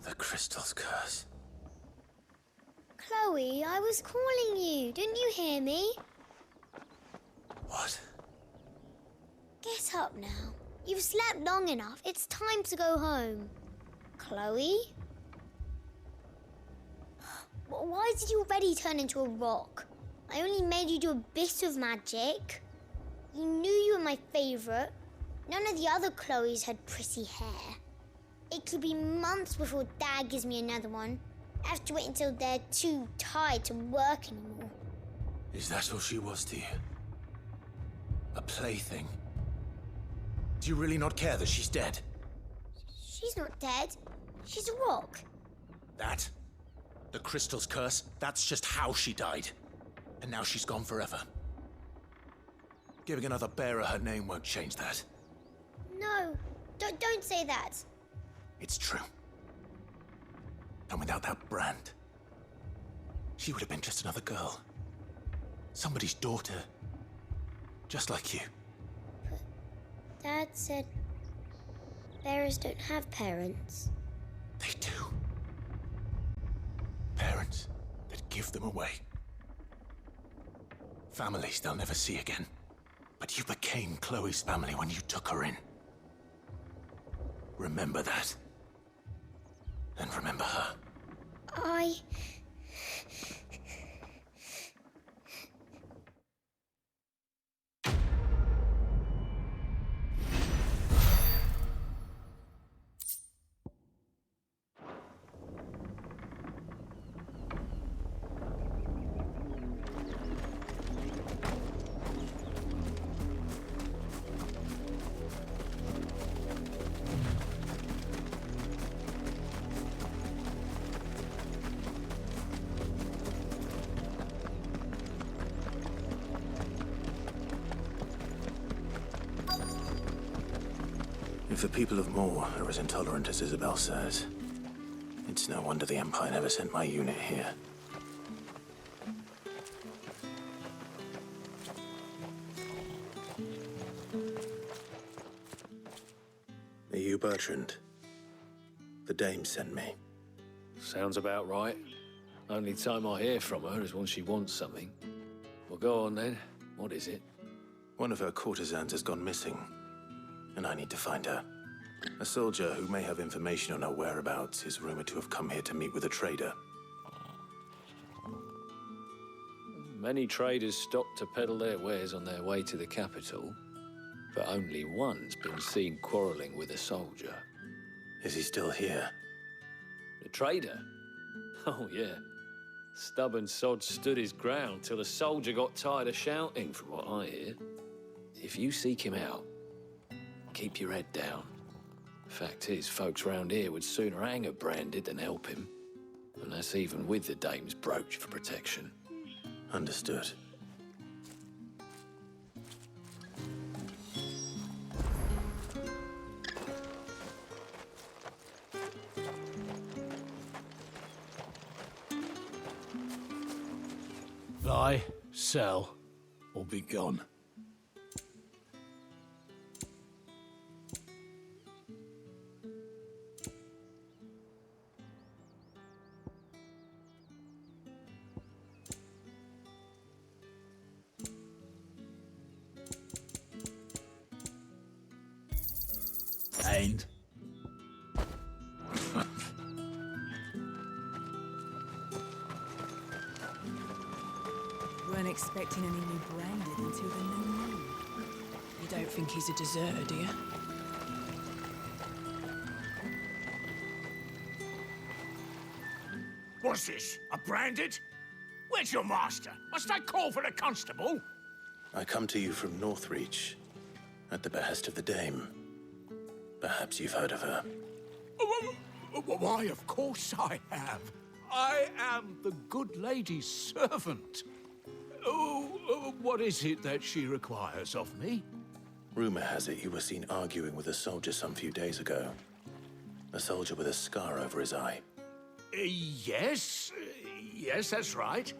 The crystal's curse. Chloe, I was calling you. Didn't you hear me? What? Get up now. You've slept long enough. It's time to go home. Chloe? Why did you already turn into a rock? I only made you do a bit of magic. You knew you were my favourite. None of the other Chloes had pretty hair. It could be months before Dad gives me another one. I have to wait until they're too tired to work anymore. Is that all she was to you? A plaything? Do you really not care that she's dead? She's not dead. She's a rock. That? The crystal's curse? That's just how she died. And now she's gone forever. Giving another bearer her name won't change that. No, don't say that. It's true. And without that brand, she would have been just another girl. Somebody's daughter. Just like you. But Dad said bearers don't have parents. They do. Parents that give them away. Families they'll never see again. But you became Chloe's family when you took her in. Remember that. And remember her. If the people of Moor are as intolerant as Isabel says, it's no wonder the Empire never sent my unit here. Are you Bertrand? The dame sent me. Sounds about right. Only time I hear from her is when she wants something. Well, go on then. What is it? One of her courtesans has gone missing, and I need to find her. A soldier who may have information on her whereabouts is rumored to have come here to meet with a trader. Many traders stop to peddle their wares on their way to the capital, but only one's been seen quarrelling with a soldier. Is he still here? The trader? Oh, yeah. Stubborn sod stood his ground till the soldier got tired of shouting, from what I hear. If you seek him out, keep your head down. Fact is, folks round here would sooner hang a branded than help him. And that's even with the dame's brooch for protection. Understood. Buy, sell, or be gone. And Weren't expecting any new branded until the new moon. You don't think he's a deserter, do you? What's this? A branded? Where's your master? Must I call for the constable? I come to you from Northreach, at the behest of the dame. Perhaps you've heard of her. Why, of course I have. I am the good lady's servant. What is it that she requires of me? Rumor has it you were seen arguing with a soldier some few days ago. A soldier with a scar over his eye. Yes, that's right.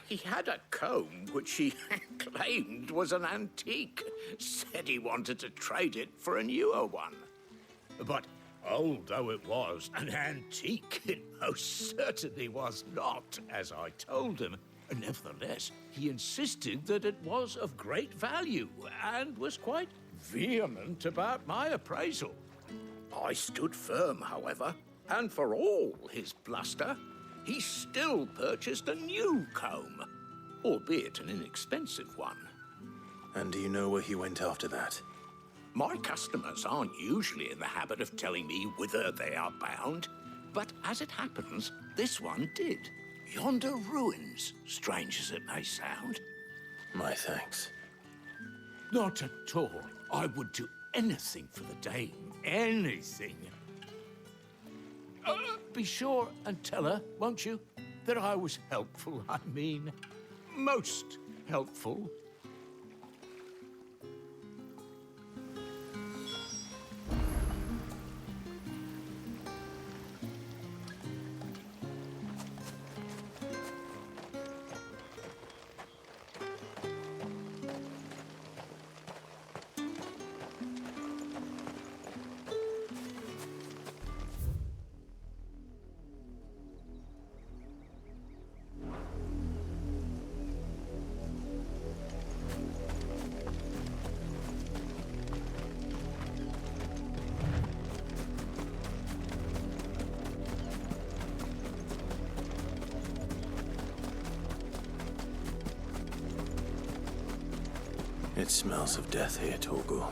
He had a comb which he claimed was an antique. Said he wanted to trade it for a newer one. But Old though it was, an antique it most certainly was not, as I told him. Nevertheless, he insisted that it was of great value, and was quite vehement about my appraisal. I stood firm, however, and for all his bluster, he still purchased a new comb, albeit an inexpensive one. And do you know where he went after that? My customers aren't usually in the habit of telling me whither they are bound, but as it happens, this one did. Yonder ruins, strange as it may sound. My thanks. Not at all. I would do anything for the dame. Anything. Be sure and tell her, won't you, that I was helpful. I mean, most helpful. It smells of death here, Torgal.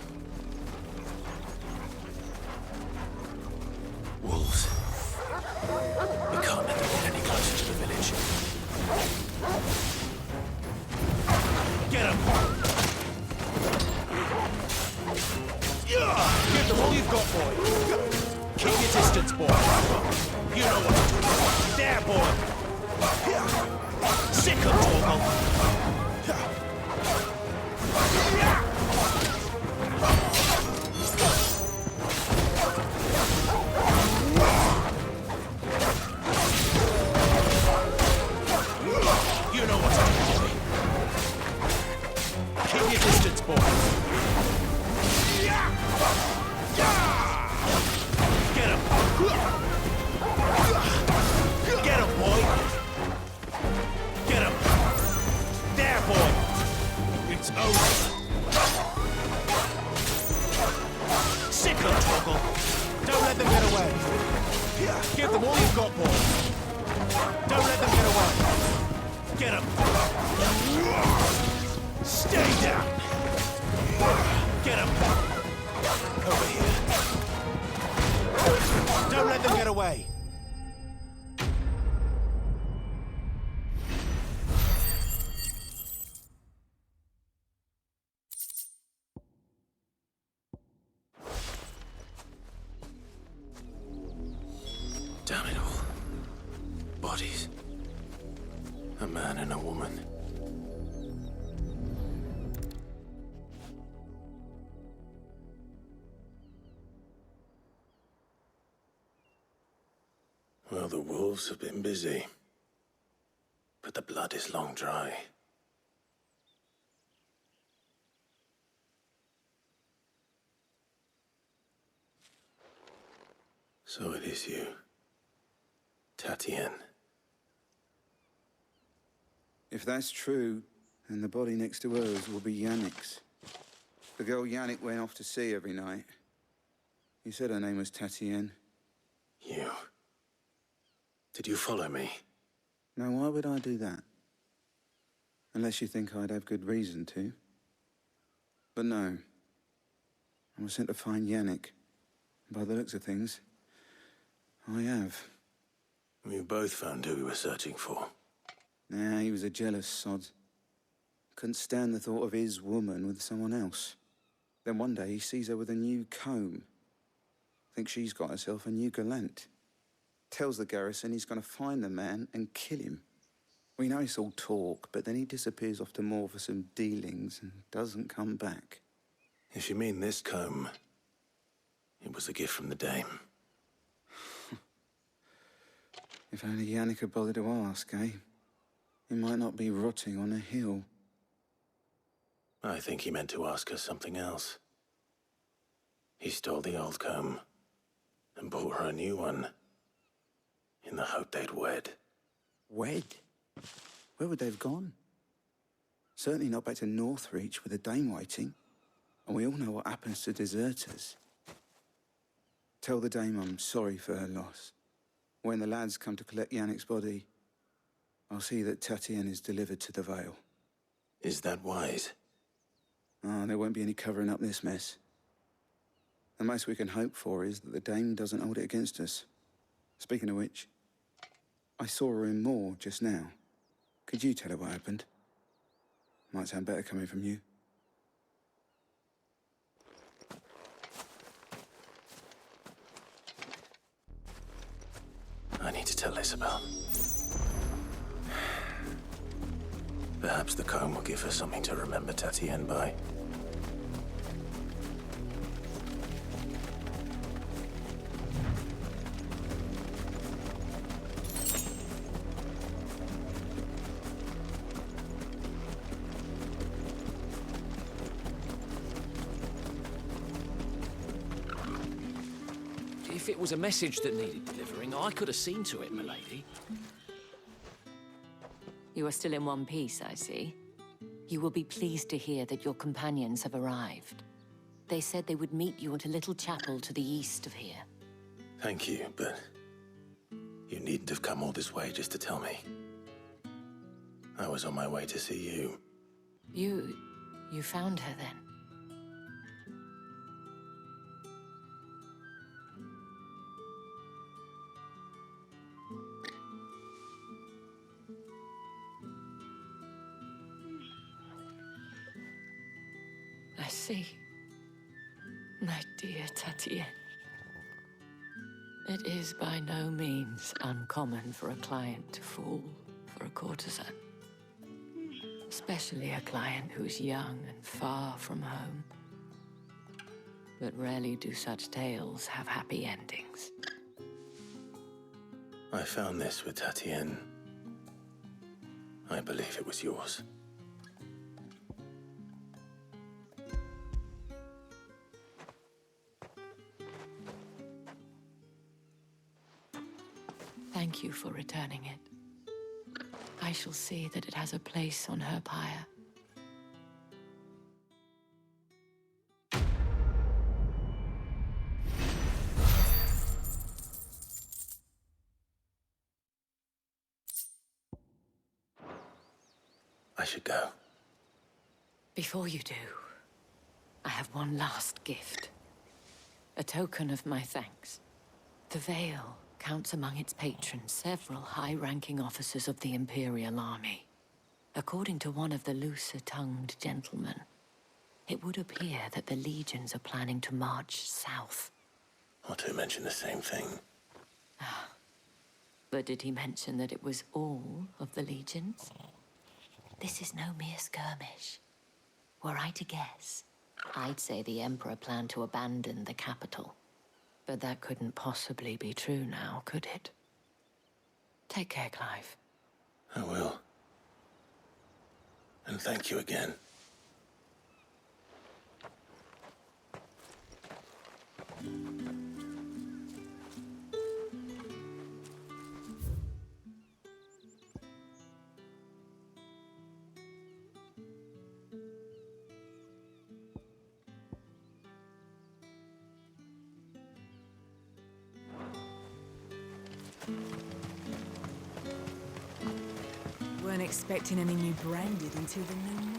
Wolves. We can't let them get any closer to the village. Get him! Give them all you've got, boy. Keep your distance, boy. You know what to do. There, boy. Sick of Torgal. You know what to do, boy. Keep your distance, boy. Get him! Get him, boy! Get him! There, boy! It's over. Sick of Torgal. Don't let them get away. Give them all you've got, boy. Don't let them get away. Get him! Stay down! Get him! Over here. Don't let them get away! Damn it all. Bodies. A man and a woman. Well, the wolves have been busy. But the blood is long dry. So it is you, Tatienne. If that's true, then the body next to hers will be Yannick's. The girl Yannick went off to see every night. You said her name was Tatienne. You. Did you follow me? Now, why would I do that? Unless you think I'd have good reason to. But no. I was sent to find Yannick. By the looks of things, I have. We both found who we were searching for. Nah, he was a jealous sod. Couldn't stand the thought of his woman with someone else. Then one day he sees her with a new comb. Thinks she's got herself a new gallant. Tells the garrison he's going to find the man and kill him. We know it's all talk, but then he disappears off to Moor for some dealings and doesn't come back. If you mean this comb, it was a gift from the dame. If only Yannick had bothered to ask, eh? He might not be rotting on a hill. I think he meant to ask us something else. He stole the old comb and and bought her a new one. In the hope they'd wed. Wed? Where would they have gone? Certainly not back to Northreach with a dame waiting. And we all know what happens to deserters. Tell the dame I'm sorry for her loss. When the lads come to collect Yannick's body, I'll see that Tatienne is delivered to the Vale. Is that wise? Ah, there won't be any covering up this mess. The most we can hope for is that the dame doesn't hold it against us. Speaking of which, I saw her in Moor just now. Could you tell her what happened? Might sound better coming from you. I need to tell Isabel. Perhaps the comb will give her something to remember Tatienne by. If it was a message that needed delivering, I could have seen to it, milady. You are still in one piece, I see. You will be pleased to hear that your companions have arrived. They said they would meet you at a little chapel to the east of here. Thank you, but you needn't have come all this way just to tell me. I was on my way to see you. You found her then? I see. My dear Tatienne. It is by no means uncommon for a client to fall for a courtesan. Especially a client who's young and far from home. But rarely do such tales have happy endings. I found this with Tatienne. I believe it was yours. Thank you for returning it. I shall see that it has a place on her pyre. I should go. Before you do, I have one last gift. A token of my thanks. The Vale counts among its patrons several high-ranking officers of the Imperial Army. According to one of the looser-tongued gentlemen, it would appear that the legions are planning to march south. Otto mentioned the same thing. But did he mention that it was all of the legions? This is no mere skirmish. Were I to guess, I'd say the Emperor planned to abandon the capital. But that couldn't possibly be true now, could it? Take care, Clive. I will. And thank you again. Weren't expecting any new branded until the new moon.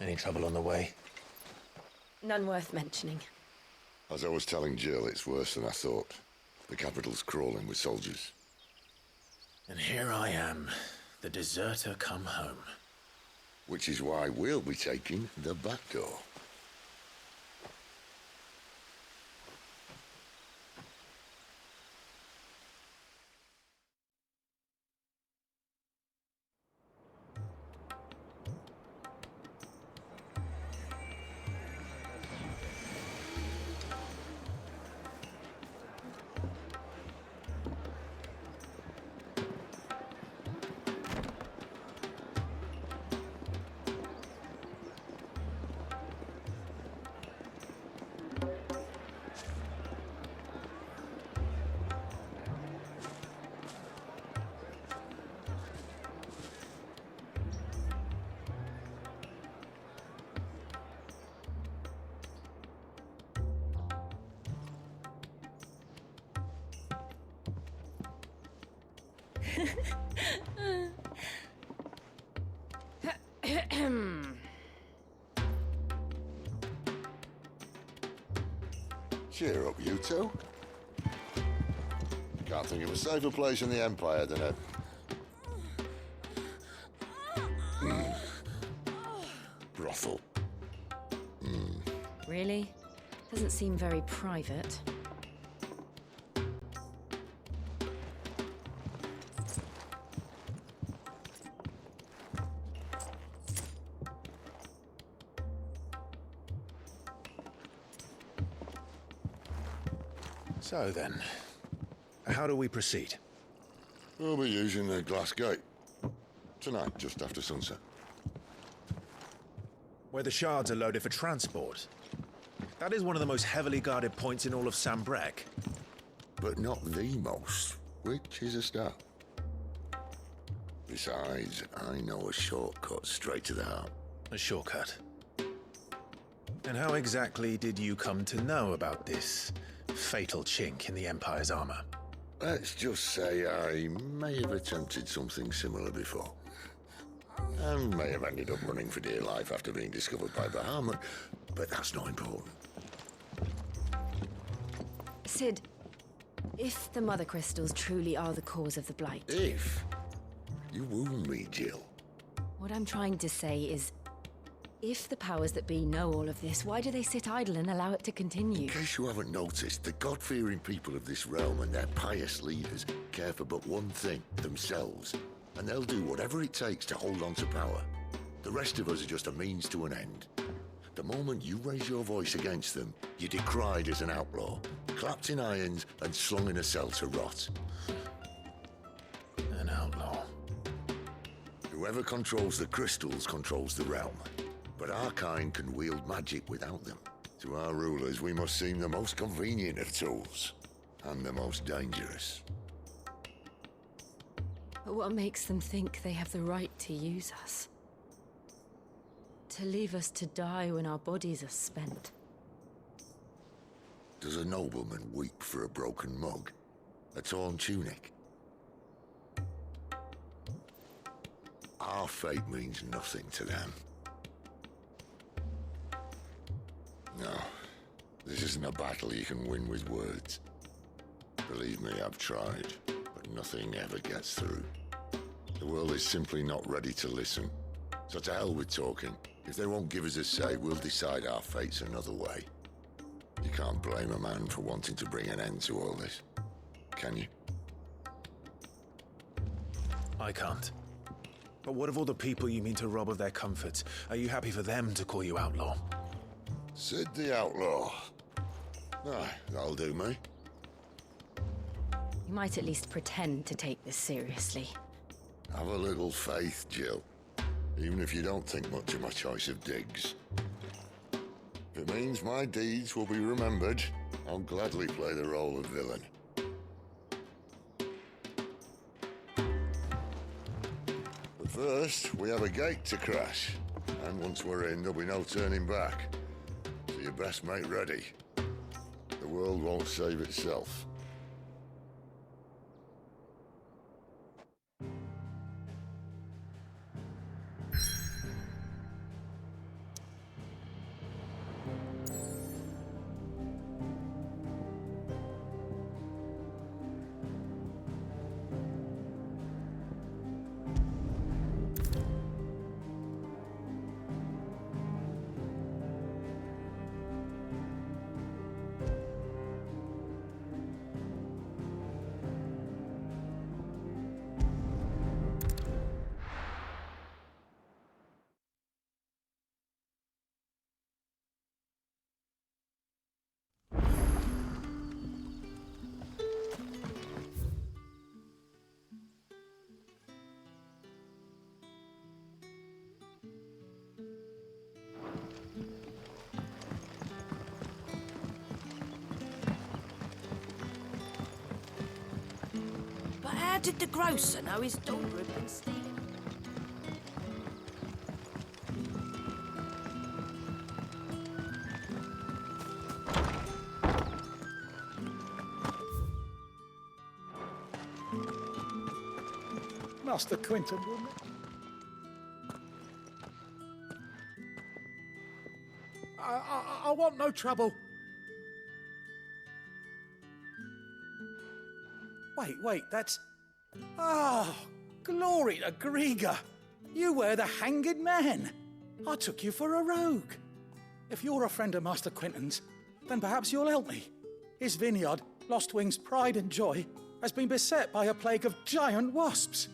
Any trouble on the way? None worth mentioning. As I was telling Jill, it's worse than I thought. The capital's crawling with soldiers. And here I am, the deserter come home. Which is why we'll be taking the back door. Cheer up, you two. Can't think of a safer place in the Empire than a... brothel. Really? Doesn't seem very private. So then, how do we proceed? We'll be using the glass gate. Tonight, just after sunset. Where the shards are loaded for transport. That is one of the most heavily guarded points in all of Sambrek. But not the most, which is a start. Besides, I know a shortcut straight to the heart. A shortcut? And how exactly did you come to know about this fatal chink in the Empire's armor? Let's just say I may have attempted something similar before. And may have ended up running for dear life after being discovered by Bahamut, but that's not important. Sid, if the Mother Crystals truly are the cause of the Blight... If? You wound me, Jill. What I'm trying to say is, if the powers that be know all of this, why do they sit idle and allow it to continue? In case you haven't noticed, the God-fearing people of this realm and their pious leaders care for but one thing, themselves. And they'll do whatever it takes to hold on to power. The rest of us are just a means to an end. The moment you raise your voice against them, you're decried as an outlaw, clapped in irons and slung in a cell to rot. An outlaw. Whoever controls the crystals controls the realm. But our kind can wield magic without them. To our rulers, we must seem the most convenient of tools, and the most dangerous. But what makes them think they have the right to use us? To leave us to die when our bodies are spent? Does a nobleman weep for a broken mug? A torn tunic? Our fate means nothing to them. No, this isn't a battle you can win with words. Believe me, I've tried, but nothing ever gets through. The world is simply not ready to listen. So to hell with talking. If they won't give us a say, we'll decide our fates another way. You can't blame a man for wanting to bring an end to all this, can you? I can't. But what of all the people you mean to rob of their comforts? Are you happy for them to call you outlaw? Sid the Outlaw. Aye, that'll do me. You might at least pretend to take this seriously. Have a little faith, Jill. Even if you don't think much of my choice of digs. If it means my deeds will be remembered, I'll gladly play the role of villain. But first, we have a gate to crash. And once we're in, there'll be no turning back. So you best make ready. The world won't save itself. How did the grocer know his daughter had been stealing? Master Quinton, wouldn't it? I want no trouble. Wait, that's... Oh, glory to Grieger. You were the hanged man. I took you for a rogue. If you're a friend of Master Quinton's, then perhaps you'll help me. His vineyard, Lostwing's pride and joy, has been beset by a plague of giant wasps.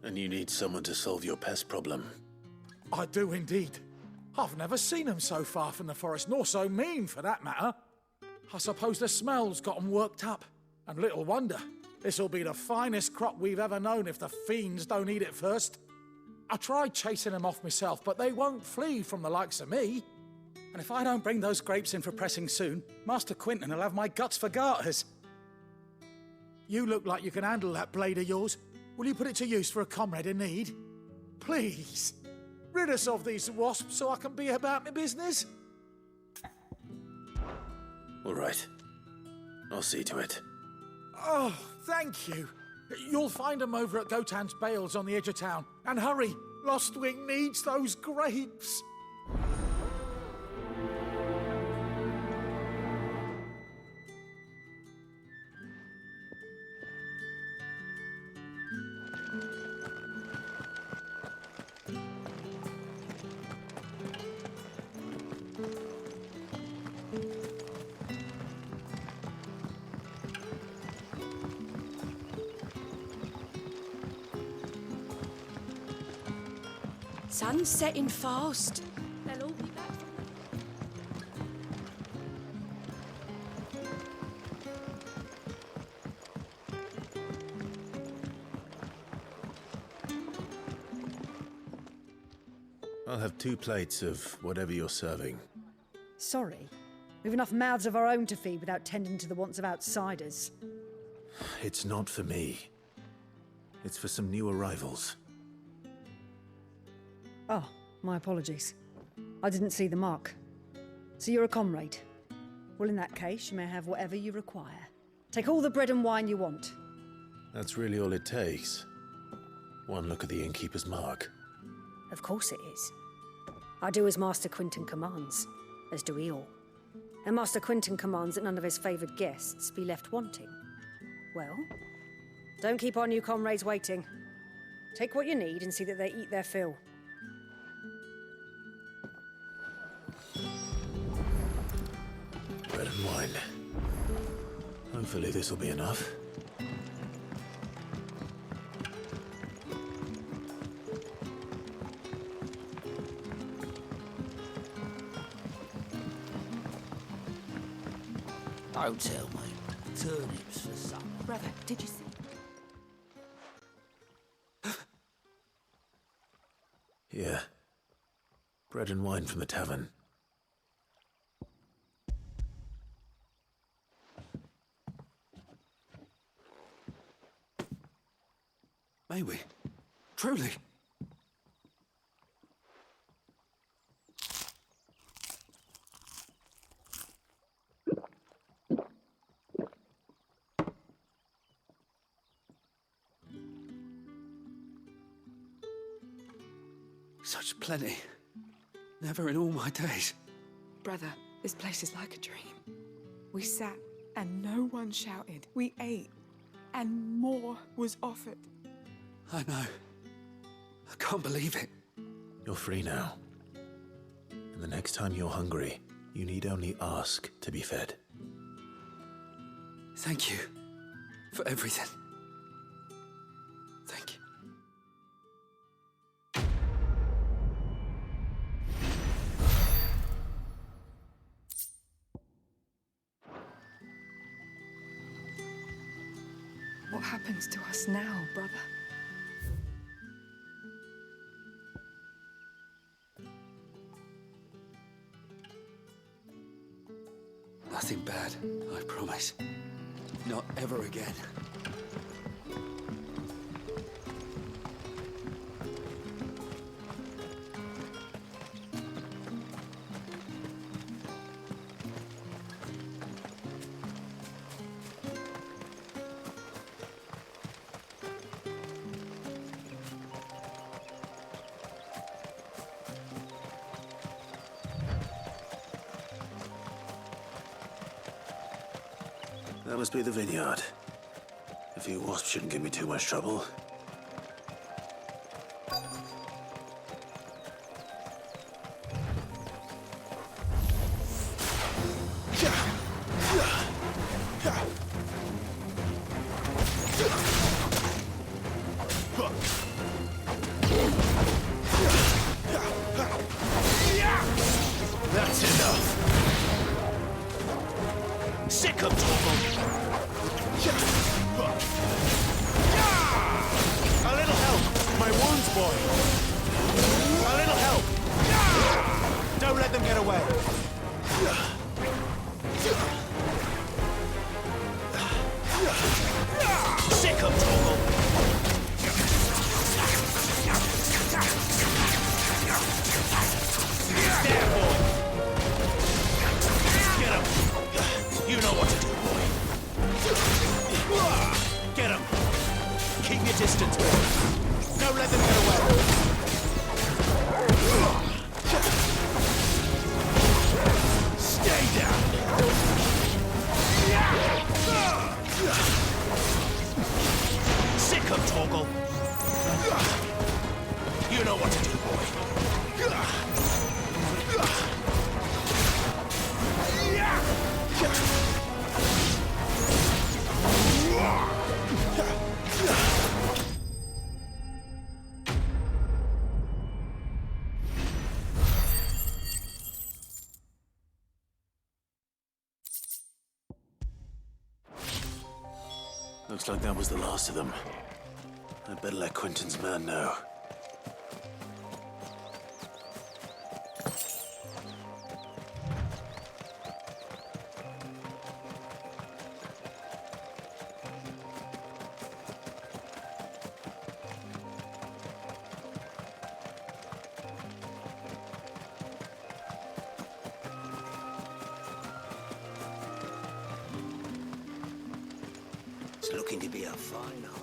And you need someone to solve your pest problem. I do indeed. I've never seen them so far from the forest, nor so mean, for that matter. I suppose the smell's got them worked up. And little wonder. This'll be the finest crop we've ever known if the fiends don't eat it first. I tried chasing them off myself, but they won't flee from the likes of me. And if I don't bring those grapes in for pressing soon, Master Quinton will have my guts for garters. You look like you can handle that blade of yours. Will you put it to use for a comrade in need? Please, rid us of these wasps so I can be about my business. All right. I'll see to it. Oh, thank you. You'll find them over at Gotan's Bales on the edge of town. And hurry, Lostwing needs those grapes. Sun's setting fast. They'll all be back. I'll have 2 plates of whatever you're serving. Sorry. We've enough mouths of our own to feed without tending to the wants of outsiders. It's not for me. It's for some new arrivals. Oh, my apologies. I didn't see the mark. So you're a comrade. Well, in that case, you may have whatever you require. Take all the bread and wine you want. That's really all it takes. One look at the innkeeper's mark. Of course it is. I do as Master Quinton commands, as do we all. And Master Quinton commands that none of his favoured guests be left wanting. Well, don't keep our new comrades waiting. Take what you need and see that they eat their fill. Bread and wine. Hopefully this'll be enough. Don't tell me. Turnips for supper. Brother, did you see? Here. Bread and wine from the tavern. May we? Truly? Such plenty. Never in all my days. Brother, this place is like a dream. We sat and no one shouted. We ate and more was offered. I know. I can't believe it. You're free now. And the next time you're hungry, you need only ask to be fed. Thank you for everything. Thank you. What happens to us now, brother? Nothing bad, I promise. Not ever again. That must be the vineyard. A few wasps shouldn't give me too much trouble. That's enough. Sick of Torgal. A little help, my wounds, boy. A little help. Don't let them get away. Sick of Torgal. There, boy. Get him. You know what to do, boy. Get him. Keep your distance, boy. Don't let them get away. Stay down. Sick of Torgal. You know what to do, boy. Looks like that was the last of them. I'd better let Quentin's man know. It's looking to be a fine haul.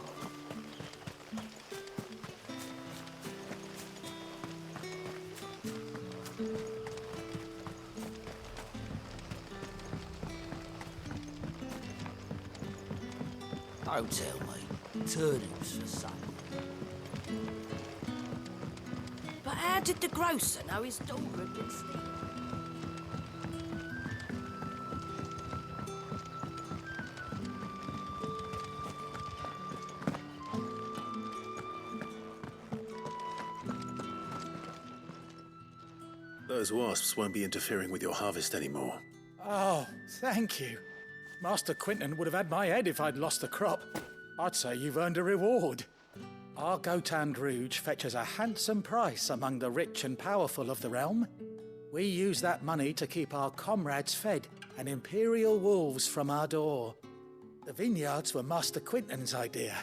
Don't tell me. Turnips for sale. But how did the grocer know his daughter had been stealing? Those wasps won't be interfering with your harvest anymore. Oh, thank you. Master Quentin would have had my head if I'd lost the crop. I'd say you've earned a reward. Our Gotand Rouge fetches a handsome price among the rich and powerful of the realm. We use that money to keep our comrades fed and imperial wolves from our door. The vineyards were Master Quentin's idea.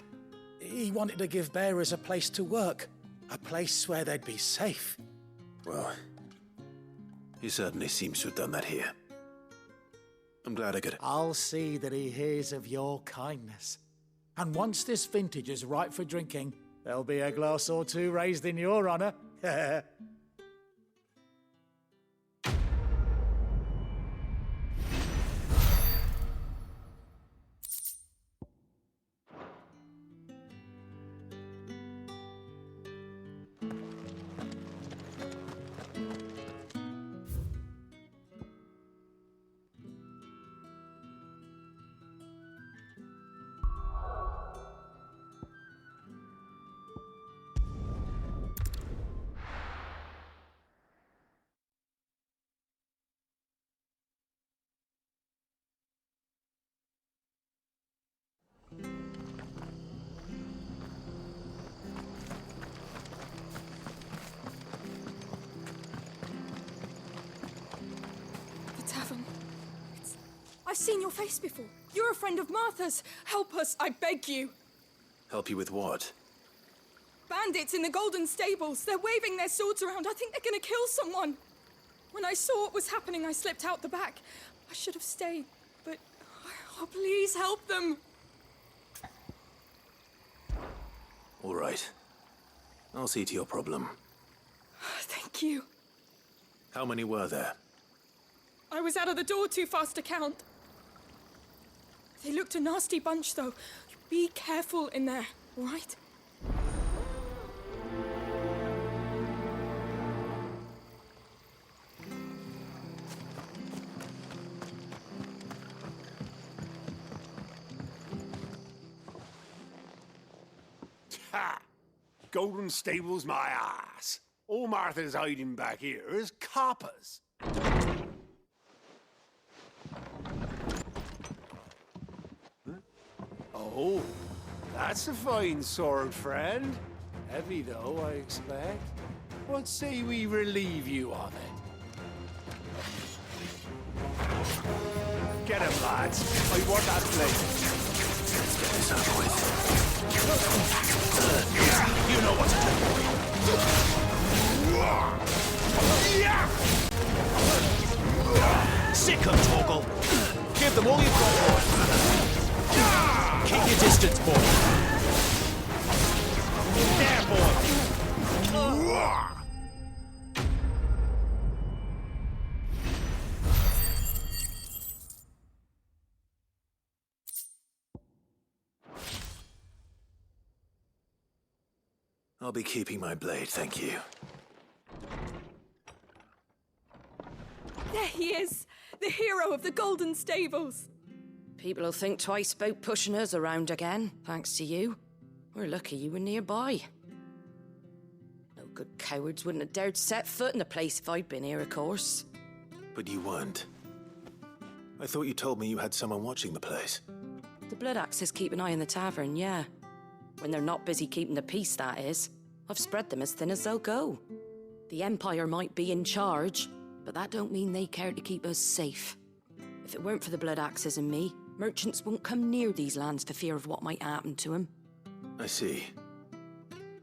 He wanted to give bearers a place to work, a place where they'd be safe. Well, he certainly seems to have done that here. I'm glad I could... I'll see that he hears of your kindness. And once this vintage is ripe for drinking, there'll be a glass or two raised in your honor. I've seen your face before. You're a friend of Martha's. Help us, I beg you. Help you with what? Bandits in the Golden Stables. They're waving their swords around. I think they're gonna kill someone. When I saw what was happening, I slipped out the back. I should have stayed, but... Oh, please help them. All right. I'll see to your problem. Thank you. How many were there? I was out of the door too fast to count. They looked a nasty bunch, though. Be careful in there, all right? Ha! Golden Stable's my ass. All Martha's hiding back here is coppers. Huh? Oh, that's a fine sword, friend. Heavy, though, I expect. What say we relieve you of it? Get him, lads. I want that blade. Let's get this over with. You know what to do. Sick 'em, Torgal. Give them all you've got, boy. Keep your distance, boy. There, boy. I'll be keeping my blade, thank you. There he is! The hero of the Golden Stables! People will think twice about pushing us around again, thanks to you. We're lucky you were nearby. No good cowards wouldn't have dared set foot in the place if I'd been here, of course. But you weren't. I thought you told me you had someone watching the place. The Blood Axes keep an eye on the tavern, yeah. When they're not busy keeping the peace, that is. I've spread them as thin as they'll go. The Empire might be in charge, but that don't mean they care to keep us safe. If it weren't for the Blood Axes and me, merchants won't come near these lands for fear of what might happen to them. I see.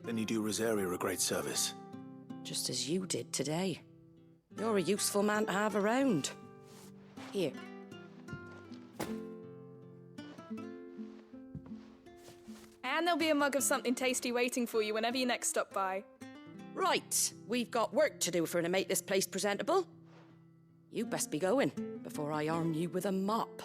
Then you do Rosaria a great service. Just as you did today. You're a useful man to have around. Here. And there'll be a mug of something tasty waiting for you whenever you next stop by. Right, we've got work to do for to make this place presentable. You best be going, before I arm you with a mop.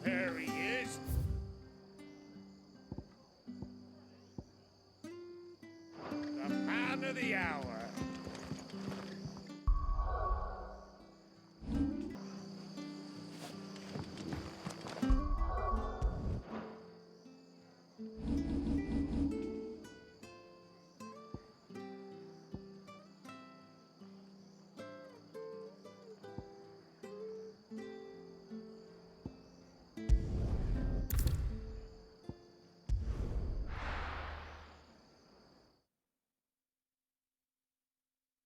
There he is. The man of the hour.